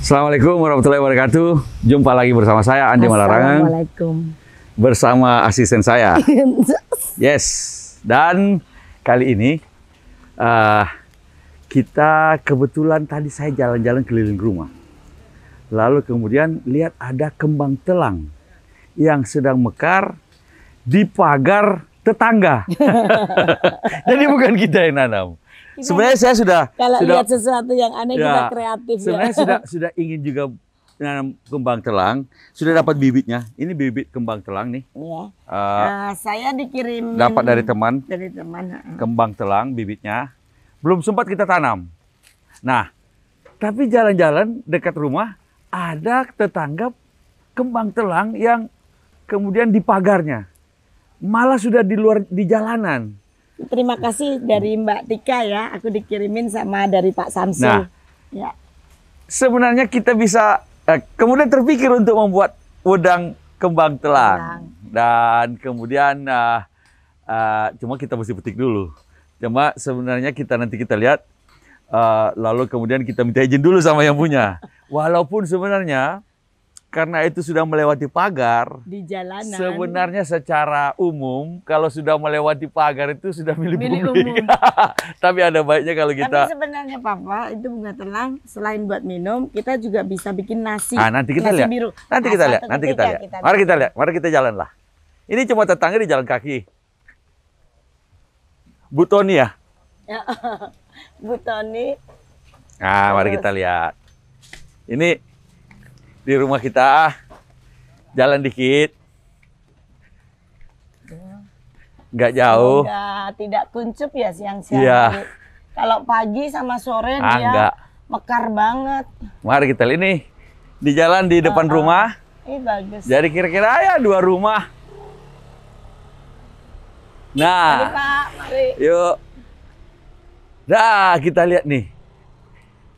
Assalamualaikum warahmatullahi wabarakatuh. Jumpa lagi bersama saya Andi Malarangang. Assalamualaikum. Bersama asisten saya. Yes. Dan kali ini kita kebetulan tadi saya jalan-jalan keliling rumah. Lalu kemudian lihat ada kembang telang yang sedang mekar di pagar tetangga. Jadi bukan kita yang nanam. Sebenarnya saya sudah lihat sesuatu yang aneh kita kreatif. Sebenarnya sudah ingin juga menanam kembang telang, sudah dapat bibitnya. Ini bibit kembang telang nih. Iya. Saya dikirim dapat dari teman. Kembang telang bibitnya. Belum sempat kita tanam. Nah, tapi jalan-jalan dekat rumah ada tetangga kembang telang yang kemudian di pagarnya. Malah sudah di jalanan. Terima kasih dari Mbak Tika ya, aku dikirimin sama dari Pak Samsul. Nah, ya. Sebenarnya kita bisa kemudian terpikir untuk membuat wedang kembang telang. Dan kemudian cuma kita mesti petik dulu. Cuma sebenarnya nanti kita lihat, lalu kemudian kita minta izin dulu sama yang punya. Walaupun sebenarnya karena itu sudah melewati pagar, di jalanan. Sebenarnya secara umum kalau sudah melewati pagar itu sudah milik publik. Tapi ada baiknya kalau kita. Tapi sebenarnya Papa, itu bunga telang selain buat minum, kita juga bisa bikin nasi. Nanti kita lihat. Biru. Nanti kita lihat. Mari kita lihat. Mari kita jalan lah. Ini cuma tetangga di jalan kaki. Bu Toni ya? Bu Toni. Mari kita lihat. Ini di rumah kita, jalan dikit, nggak jauh. Semoga tidak kuncup ya siang-siang. Iya. Kalau pagi sama sore dia enggak. Mekar banget. Mari kita lihat ini di jalan di depan rumah. Bagus. Jadi kira-kira ya 2 rumah. Nah, mari Pak, mari. Yuk. Dah kita lihat nih.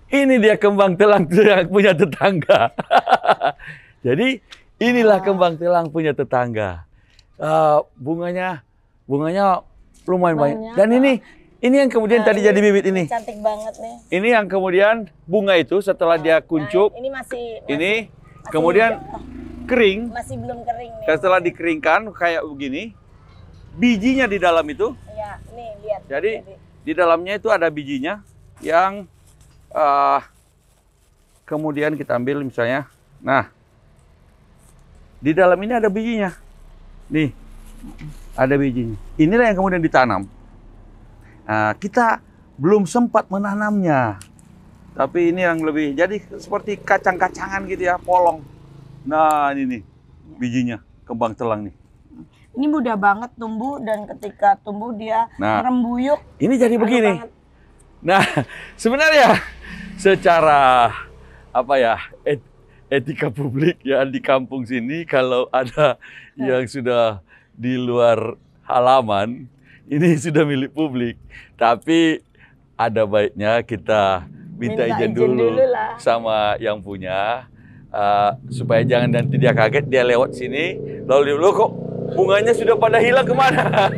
Ini dia kembang telang yang punya tetangga. Jadi inilah kembang telang punya tetangga. Bunganya lumayan banyak. Dan ini yang kemudian tadi jadi bibit ini. Cantik banget nih. Ini yang kemudian bunga itu setelah dia kuncup. Ini masih kemudian kering. Masih belum kering nih. Setelah dikeringkan kayak begini, bijinya di dalam itu. Iya, nih lihat. Jadi di dalamnya itu ada bijinya yang kemudian kita ambil misalnya. Nah, di dalam ini ada bijinya. Nih, ada bijinya. Inilah yang kemudian ditanam. Kita belum sempat menanamnya. Tapi ini yang lebih, jadi seperti kacang-kacangan gitu ya, polong. Nah, ini nih, bijinya, kembang telang nih. Ini mudah banget tumbuh dan ketika tumbuh dia rembuyuk. Ini jadi begini. Nah, sebenarnya secara etika publik ya di kampung sini kalau ada yang sudah di luar halaman ini sudah milik publik. Tapi ada baiknya kita minta izin dulu sama yang punya supaya jangan nanti dia kaget dia lewat sini lalu kok bunganya sudah pada hilang kemana?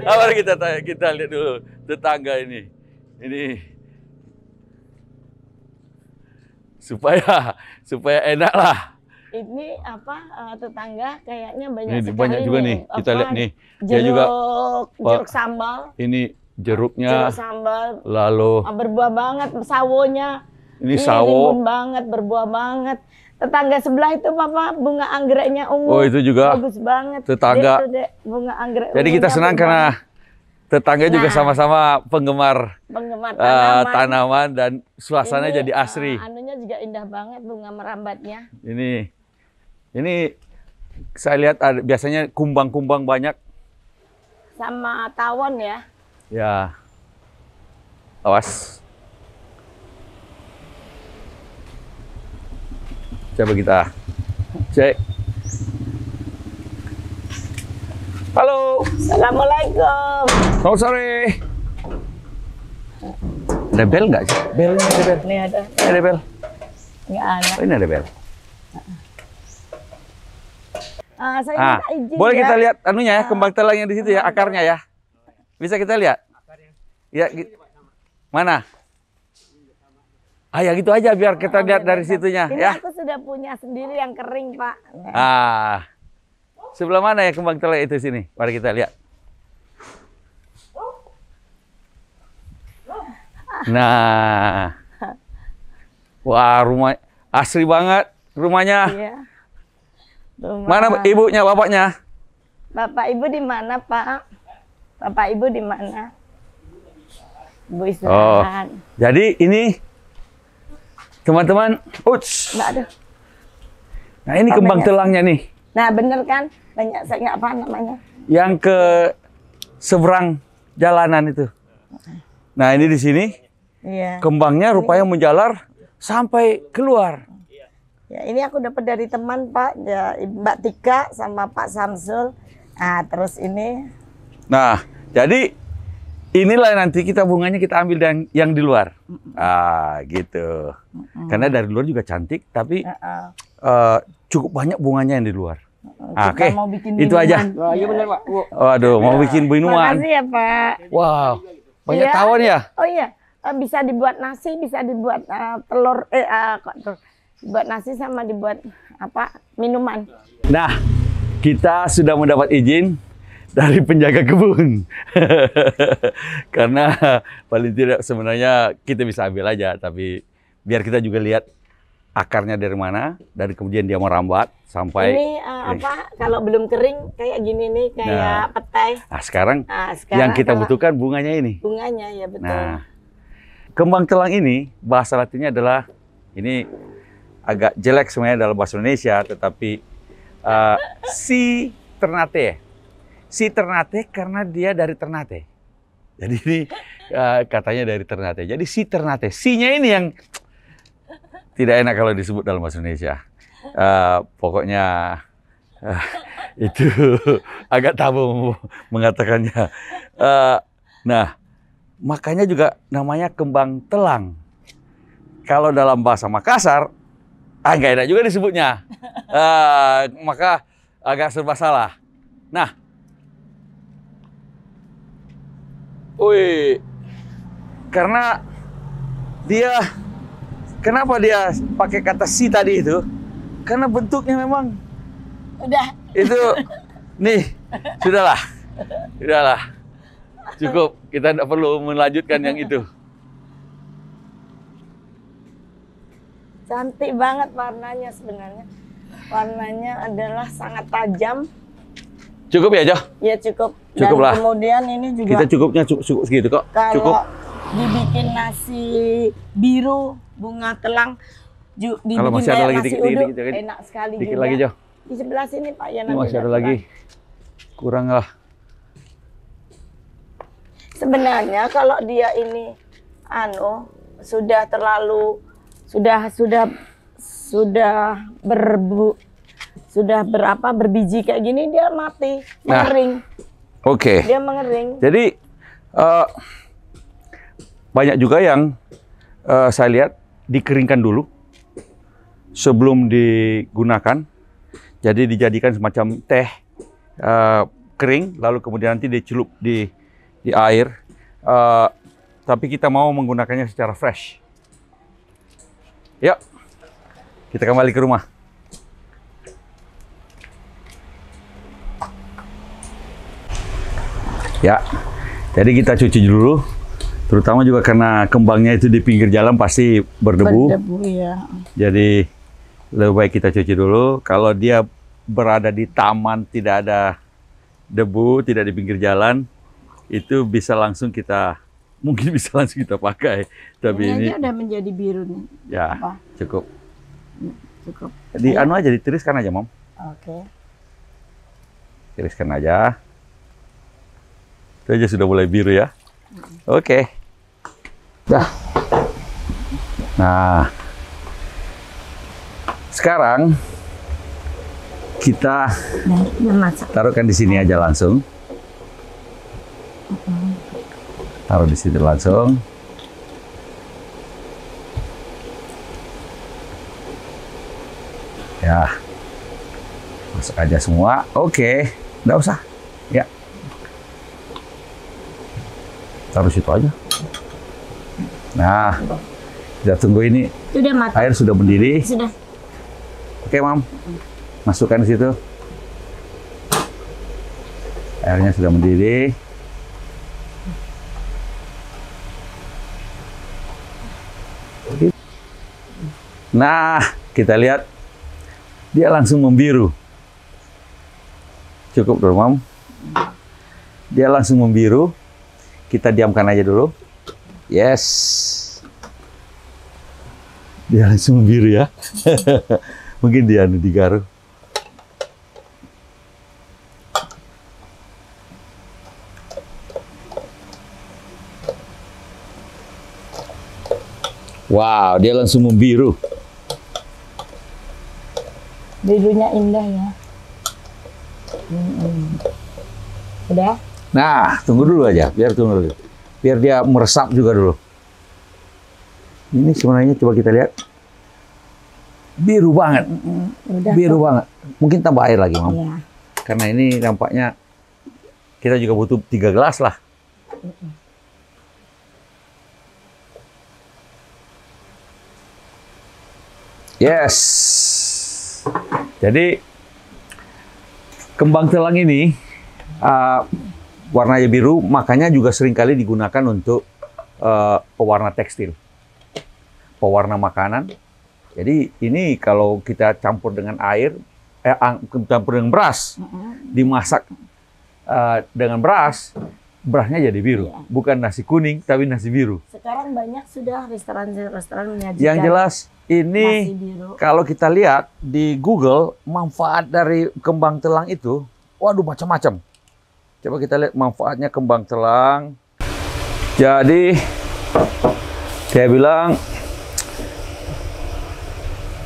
Mari kita lihat dulu tetangga ini. Supaya enak lah. Ini tetangga kayaknya banyak ini sekali. Banyak juga nih. Kita lihat nih. Jeruk sambal. Ini jeruknya. Jeruk sambal. Lalu berbuah banget sawonya. Ini sawo. Rimbun banget, berbuah banget. Tetangga sebelah itu Papa bunga anggreknya ungu. Oh, itu juga. Bagus banget. Tetangga. Bunga anggrek. Jadi kita senang karena tetangga juga sama-sama penggemar tanaman dan suasana jadi asri. Anunya juga indah banget bunga merambatnya. Ini saya lihat biasanya kumbang-kumbang banyak. Sama tawon ya. Ya. Awas. Coba kita cek. Halo. Assalamualaikum. Selamat sore. Ada bel nggak sih? Belnya ada bel. Ini ada. Ini ada bel. Nggak ada. Oh, ini ada bel. Saya minta izin boleh ya. kita lihat anunya ya, kembang telangnya di situ ya, akarnya ya. Bisa kita lihat? Ya, mana? Ya gitu aja biar kita lihat dari situnya Ini ya. aku sudah punya sendiri yang kering, Pak. Sebelah mana ya kembang telang itu sini? Mari kita lihat. Nah, wah rumah asri banget rumahnya. Iya. Mana ibunya, bapaknya? Bapak ibu di mana, Pak? Bapak ibu di mana? Bu istirahat. Jadi ini teman-teman, nah ini kembang telangnya nih. Nah bener kan, banyak saya apa namanya? Yang ke seberang jalanan itu. Nah ini di sini, kembangnya rupanya menjalar sampai keluar. Ya ini aku dapat dari teman Pak, ya Mbak Tika sama Pak Samsul. Nah terus ini. Nah jadi inilah nanti kita bunganya kita ambil yang di luar. Gitu. Karena dari luar juga cantik, tapi cukup banyak bunganya yang di luar. Oke, itu aja. Iya benar Pak. Waduh, mau bikin minuman. Makasih ya Pak. Wow, banyak tawon ya? Oh iya, bisa dibuat nasi, bisa dibuat telur, dibuat nasi sama dibuat apa minuman. Nah, kita sudah mendapat izin dari penjaga kebun. Karena paling tidak sebenarnya kita bisa ambil aja, tapi biar kita juga lihat akarnya dari mana, dari kemudian dia merambat sampai ini apa kalau belum kering kayak gini nih, kayak petai. Nah, sekarang yang kita butuhkan bunganya ini. Bunganya ya betul. Nah, kembang telang ini bahasa latinnya adalah, ini agak jelek sebenarnya dalam bahasa Indonesia, tetapi si Ternate. Si Ternate karena dia dari Ternate. Jadi ini katanya dari Ternate. Jadi si Ternate. Si-nya ini yang tidak enak kalau disebut dalam bahasa Indonesia. Pokoknya itu agak tabu mengatakannya. Nah, makanya juga namanya kembang telang. Kalau dalam bahasa Makassar, nggak enak juga disebutnya. Maka agak serba salah. Nah, karena dia, kenapa dia pakai kata si tadi itu? Karena bentuknya memang itu nih, sudahlah, cukup, kita tidak perlu melanjutkan yang itu. Cantik banget warnanya sebenarnya. Warnanya adalah sangat tajam. Cukup ya, Jo? Ya cukup. Cukup lah. Kemudian ini juga. Kita cukup segitu kok. Kalau cukup. Dibikin nasi biru bunga telang, dibikin kalau masih ada lagi nasi uduk, enak sekali dikit juga. Lagi, Jo. Di sebelah sini Pak ya. Ini masih ada lagi. Kurang lah. Sebenarnya kalau dia ini sudah terlalu berbiji kayak gini, dia mati, mengering. Oke. Dia mengering. Jadi banyak juga yang saya lihat dikeringkan dulu sebelum digunakan. Jadi dijadikan semacam teh kering, lalu kemudian nanti dicelup di air. Tapi kita mau menggunakannya secara fresh. Yuk, kita kembali ke rumah. Ya, jadi kita cuci dulu, terutama juga karena kembangnya itu di pinggir jalan pasti berdebu. Ya. Jadi lebih baik kita cuci dulu. Kalau dia berada di taman, tidak ada debu, tidak di pinggir jalan, itu bisa langsung kita, mungkin bisa langsung kita pakai. Tapi ini udah menjadi biru nih. Ya, cukup. Cukup. Di anu aja, ditiriskan aja, Mom. Oke. Tiriskan aja. Itu aja sudah mulai biru ya. Oke. Dah. Nah, sekarang kita taruhkan di sini aja langsung. Taruh di sini langsung. Ya, masuk aja semua. Oke, nggak usah. Ya, taruh situ aja. Nah, Kita tunggu ini. Sudah matang. Air sudah mendidih. Sudah. Oke, Mam. Masukkan di situ. Airnya sudah mendidih. Nah, kita lihat dia langsung membiru. Cukup dulu, Mam. Dia langsung membiru. Kita diamkan aja dulu. Yes. Dia langsung membiru ya. Mungkin dia digaruh. Wow, dia langsung membiru. Birunya indah ya. Udah? Nah, tunggu dulu aja, tunggu dulu. Biar dia meresap juga dulu. Ini sebenarnya coba kita lihat. Biru banget. Udah. Biru banget. Mungkin tambah air lagi, Mam. Iya. Karena ini nampaknya kita juga butuh 3 gelas lah. Yes. Jadi kembang telang ini warnanya biru, makanya juga seringkali digunakan untuk pewarna tekstil, pewarna makanan. Jadi ini kalau kita campur dengan air, campur dengan beras, dimasak dengan beras, berasnya jadi biru. Iya. Bukan nasi kuning, tapi nasi biru. Sekarang banyak sudah restoran-restoran menyajikan Yang jelas ini nasi biru. kalau kita lihat di Google, manfaat dari kembang telang itu, waduh macam-macam. Coba kita lihat manfaatnya kembang telang. Jadi, saya bilang,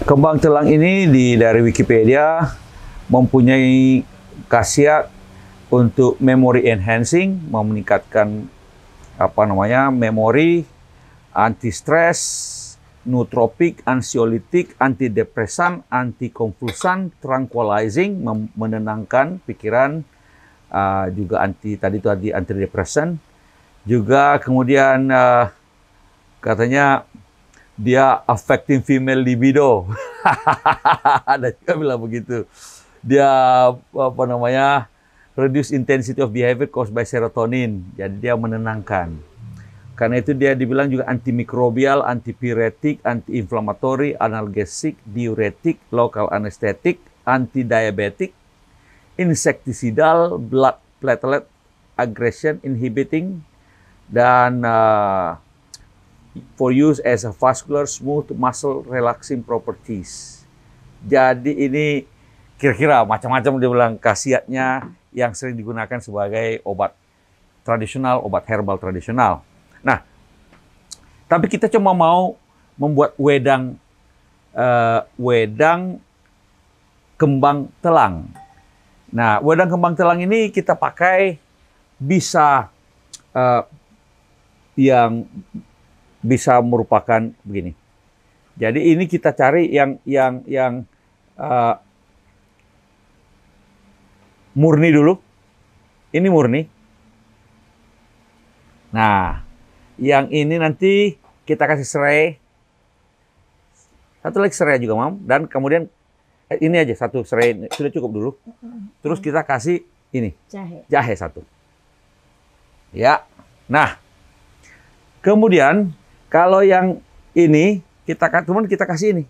kembang telang ini dari Wikipedia mempunyai khasiat untuk memory enhancing, meningkatkan memori, anti-stres, nootropik, ansiolitik, antidepresan, antikonvulsan, tranquilizing, menenangkan pikiran, juga antidepresan, juga kemudian katanya dia affecting female libido. Ada juga bilang begitu. Dia reduce intensity of behavior caused by serotonin. Jadi dia menenangkan. Karena itu dia dibilang juga antimikrobial, antipiretik, antiinflamatori, analgesik, diuretik, lokal anestetik, antidiabetik, insektisidal, blood platelet aggression inhibiting, dan for use as a vascular smooth muscle relaxing properties. Jadi ini kira-kira macam-macam dia bilang khasiatnya yang sering digunakan sebagai obat tradisional, obat herbal tradisional. Nah, tapi kita cuma mau membuat wedang kembang telang. Nah, wedang kembang telang ini kita pakai bisa yang bisa merupakan begini. Jadi ini kita cari yang murni dulu. Ini murni. Nah, yang ini nanti kita kasih serai. Satu lagi serai juga, Mam. Dan kemudian ini aja satu serai sudah cukup dulu. Terus kita kasih ini jahe satu. Ya. Nah, kemudian kalau yang ini kita kasih ini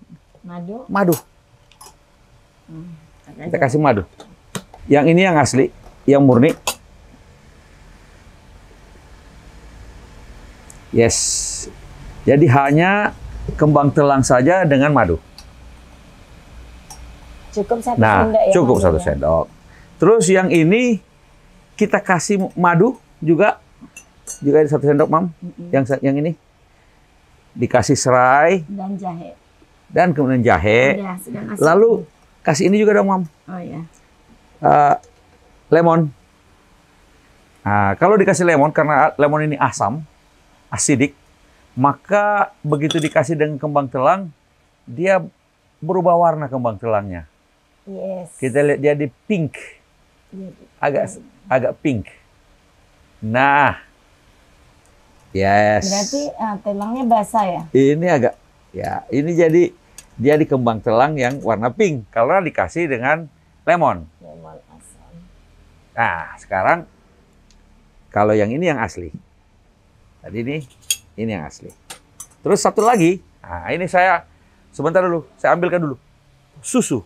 madu. Kita kasih madu. Yang ini yang asli, yang murni. Yes. Jadi hanya kembang telang saja dengan madu. Cukup satu nah, sendok ya. Cukup satu sendok. Terus yang ini kita kasih madu juga satu sendok, Mam. Yang ini dikasih serai dan jahe. Dan kemudian jahe. Udah, lalu kasih ini juga dong, Mam. Oh ya. Lemon. Nah, kalau dikasih lemon, karena lemon ini asam, asidik, maka begitu dikasih dengan kembang telang, dia berubah warna kembang telangnya. Yes. Kita lihat dia di pink, agak pink. Nah, Yes. Berarti telangnya basah ya? Ini agak, ya ini jadi dia di kembang telang yang warna pink karena dikasih dengan lemon. Lemon asam. Nah, sekarang kalau yang ini yang asli. Tadi ini yang asli. Terus satu lagi, nah ini saya sebentar dulu, saya ambilkan dulu susu.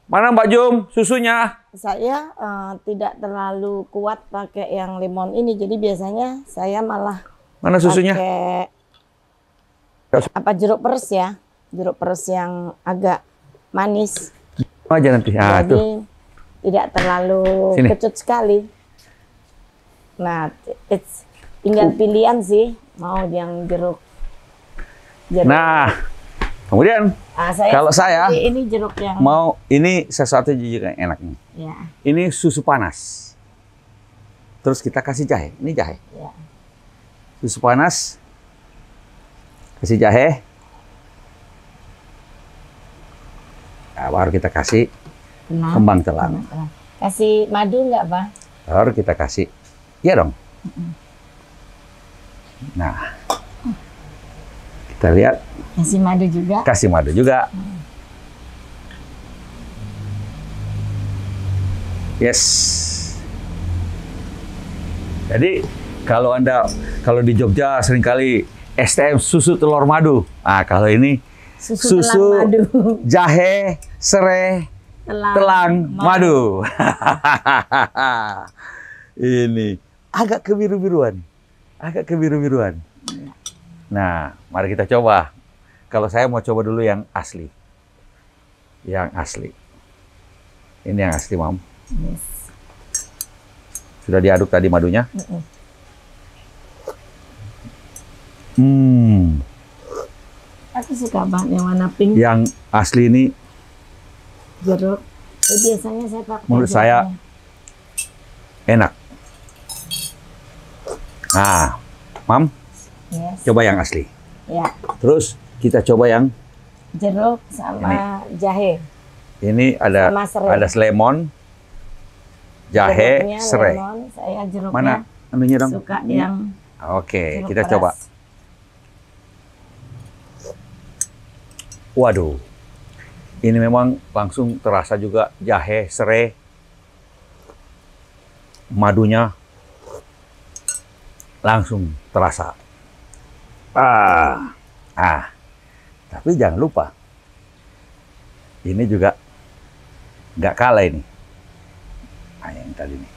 Mana Mbak Jum susunya? Saya tidak terlalu kuat pakai yang lemon ini, jadi biasanya saya malah Mana susunya? pakai apa jeruk peres ya, jeruk peres yang agak manis. Aja nanti. Ah, Jadi tuh. tidak terlalu Sini. kecut sekali. Nah, tinggal pilihan sih mau yang jeruk. Nah, kemudian kalau saya ini jeruk yang mau ini sesuatu juga yang enak nih. ya, Ini susu panas. Terus kita kasih jahe. Ini jahe. ya. Susu panas. Kasih jahe. Nah, baru kita kasih kembang telang. Kasih madu nggak, Pak? Baru kita kasih. Iya dong. Nah, kita lihat. Kasih madu juga. Kasih madu juga. Yes. Jadi kalau di Jogja seringkali STM susu telur madu. Ah, kalau ini susu telang madu. jahe, serai, telang madu. Ini agak kebiru-biruan. Agak kebiru-biruan. Nah, mari kita coba. Kalau saya mau coba dulu yang asli. Yang asli. Ini yang asli, Mam. Yes. Sudah diaduk tadi madunya? Aku suka banget yang warna pink. Yang asli ini Jeruk. Biasanya saya pakai menurut jeruk saya ya. enak. Nah, Mam, Yes. coba yang asli. Ya, Terus kita coba yang jeruk sama jahe. ini ada Sama serai. ada lemon, jahe, Jeruknya serai. lemon, saya jeruknya Mana anunya dong? suka yang Oke, jeruk kita keras. coba. Waduh, ini memang langsung terasa juga jahe, serai, madunya langsung terasa. Tapi jangan lupa, ini juga nggak kalah ini. Nah, yang tadi nih,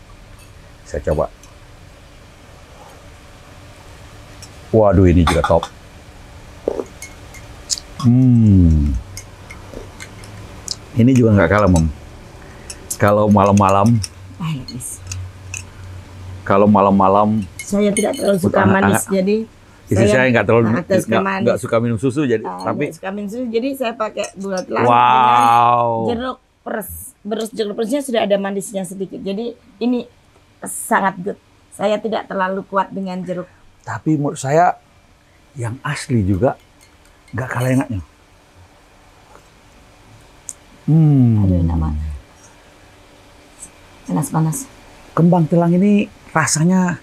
saya coba. Waduh, ini juga top. Ini juga nggak kalah, Mem. Kalau malam-malam, saya tidak terlalu suka manis, jadi istri saya nggak terlalu manis. nggak suka minum susu, jadi tapi nggak suka minum susu, jadi saya pakai gula telang dengan wow, jeruk peres. Jeruk peresnya sudah ada manisnya sedikit, jadi ini sangat good. Saya tidak terlalu kuat dengan jeruk. tapi menurut saya yang asli juga nggak kalah enaknya. Aduh, enak banget. Panas-panas. Kembang telang ini rasanya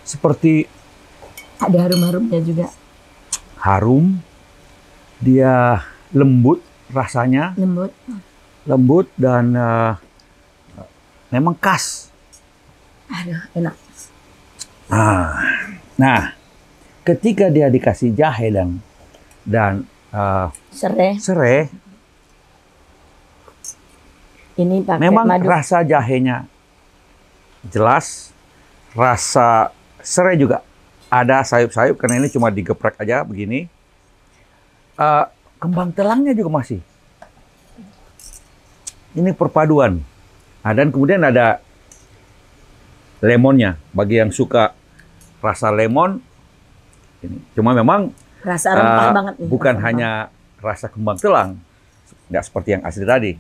seperti Ada harum-harumnya juga. harum, dia lembut rasanya, Lembut. Dan memang khas. Aduh, enak. Nah, ketika dia dikasih jahe dan serai, ini pakai memang madu. rasa jahenya jelas, rasa serai juga ada sayup-sayup karena ini cuma digeprek aja begini. Kembang telangnya juga masih. Ini perpaduan. Dan kemudian ada lemonnya. Bagi yang suka rasa lemon, ini. Cuma memang Rasa rempah banget nih. bukan rasa hanya rasa kembang telang, nggak seperti yang asli tadi.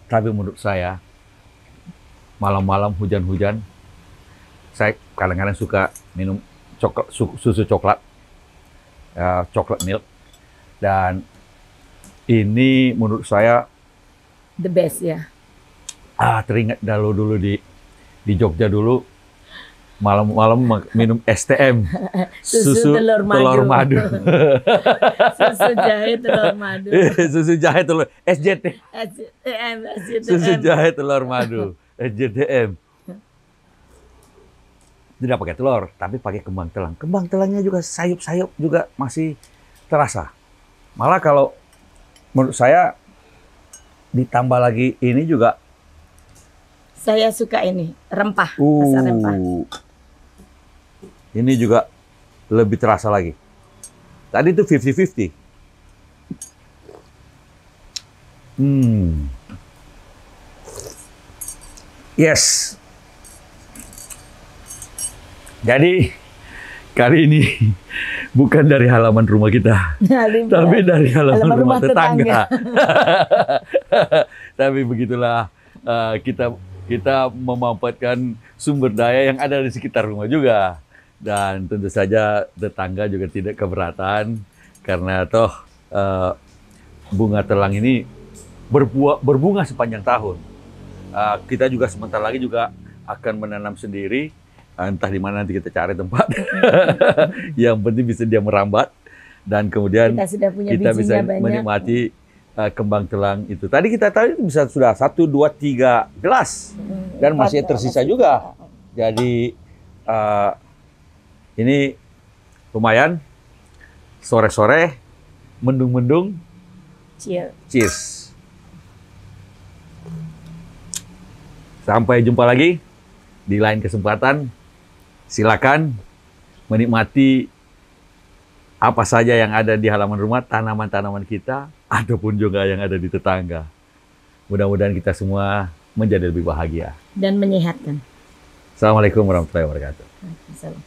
Tapi menurut saya, malam-malam hujan-hujan, saya kadang-kadang suka minum susu coklat, coklat milk, dan ini menurut saya the best ya. teringat dulu di Jogja dulu, Malam-malam minum STM, Susu telur madu. Susu jahe telur madu. Susu jahe telur SJT. SJTM. Susu jahe telur madu, SJTM. Tidak pakai telur, tapi pakai kembang telang. Kembang telangnya juga sayup-sayup juga masih terasa. Malah kalau menurut saya ditambah lagi ini juga. Saya suka ini, rempah, rasa rempah. Ini juga lebih terasa lagi. Tadi itu 50-50. Yes. Jadi kali ini bukan dari halaman rumah kita, tapi dari halaman rumah tetangga. Tapi begitulah kita memanfaatkan sumber daya yang ada di sekitar rumah juga. Dan tentu saja tetangga juga tidak keberatan karena toh bunga telang ini berbunga sepanjang tahun. Kita juga sebentar lagi juga akan menanam sendiri. Entah di mana nanti kita cari tempat. Yang penting bisa dia merambat dan kemudian kita bisa menikmati kembang telang itu. Tadi kita tahu itu bisa sudah 1, 2, 3 gelas dan masih tersisa juga. Jadi ini lumayan sore-sore mendung-mendung. Cheers. Sampai jumpa lagi di lain kesempatan. Silakan menikmati apa saja yang ada di halaman rumah, tanaman-tanaman kita, ataupun juga yang ada di tetangga. Mudah-mudahan kita semua menjadi lebih bahagia. Dan menyehatkan. Assalamualaikum warahmatullahi wabarakatuh. Waalaikumsalam.